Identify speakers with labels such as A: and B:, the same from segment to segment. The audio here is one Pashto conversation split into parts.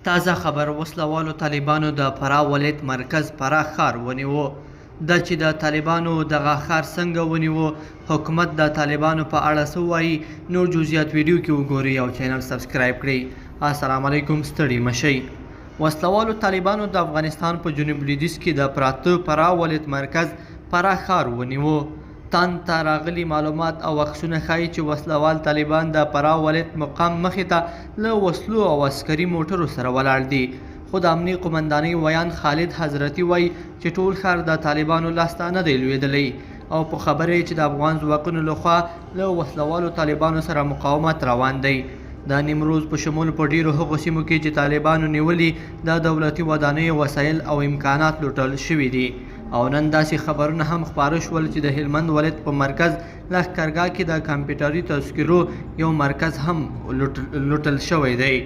A: تازه خبر وسلوالو طالبانو د فراه ولایت مرکز فراه ښار ونیو. دا چې د طالبانو دغه ښار څنګه ونیو، حکومت د طالبانو په اړه څه وایي، نور جزئیات ویډیو کې وګورئ او چینل سبسکرایب کړئ. السلام علیکم، ستړي مشئ. وسلوالو طالبانو د افغانستان په جنوب لویدیځ کې د پراته فراه ولایت مرکز فراه ښار ونیو. تان ته راغلي معلومات او عکسونه ښایي چې وسلوال طالبان د فراه ولایت مقام مخې ته له وسلو او عسکري موټرو سره ولاړ دي. خو د امنیې قمندانۍ ویان خالد حضرتي وایي چې ټول ښار د طالبانو لاسته نه دی لوېدلی او په خبره چې د افغان ځواکونو لخوا له وسلوالو طالبانو سره مقاومت روان دی. د نیمروز په شمول په ډیرو هغو سیمو کې چې طالبانو نیولي د دولتي ودانیو وسایل او امکانات لوټل شوي دي. او نن داسې خبرونه هم خپاره شول چې د هلمند ولایت په مرکز لښکرګاه کې د کمپیوټري تذکرو یو مرکز هم لوټل شوی دی.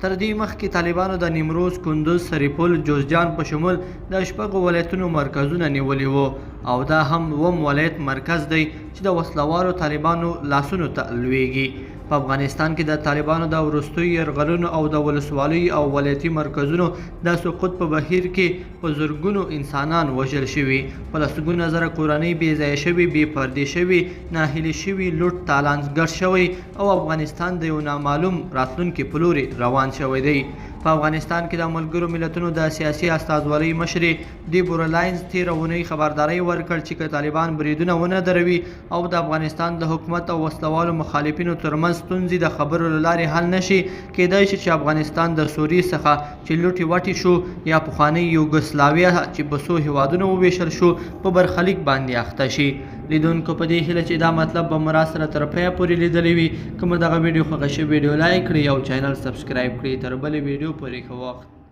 A: تر دې مخکې طالبانو د نیمروز، کندوز، سرپل، جوزجان په شمول د شپږو ولایتونو مرکزونه نیولي وو او دا هم اووم ولایت مرکز دی چې د وسلوالو طالبانو لاسونو ته لویږي. په افغانستان کې د طالبانو د وروستیو یرغلونو او د ولسوالیو او ولایتي مرکزونو د سقوط په بهیر کې په زرګونو انسانان وژل شوي، په لسګونه زره کورنۍ بې ځایه شوي، بې پردې شوي، ناهیلي شوي، لوټ تالان ګډ شوی او افغانستان د یو نامعلوم راتلونکي په لوري روان شوی دی. په افغانستان کې د ملګرو ملتونو د سیاسي استازولۍ مشرې دیبورا لاینز تېره اونۍ خبرداری ورکړ چې که طالبان بریدونه ونه دروي او د افغانستان د حکومت او وسلوالو مخالفینو ترمنځ ستونزې د خبرو له لارې حل نشي، کیدای شي چې افغانستان د سوریې څخه چې لوټې وټې شو یا پخوانۍ یوګسلاویا چې په څو هیوادونو وویشل شو په برخلیک باندې اخته شي. لیدونکو په دې هیله چې دا مطلب به مو راسره تر پایه پورې لیدلی وي. که مو دغه ویډیو خوښه شوې ویډیو لایک کړئ او چینل سبسکرایب کړئ. تر بلې ویډیو پورې ښه وخت.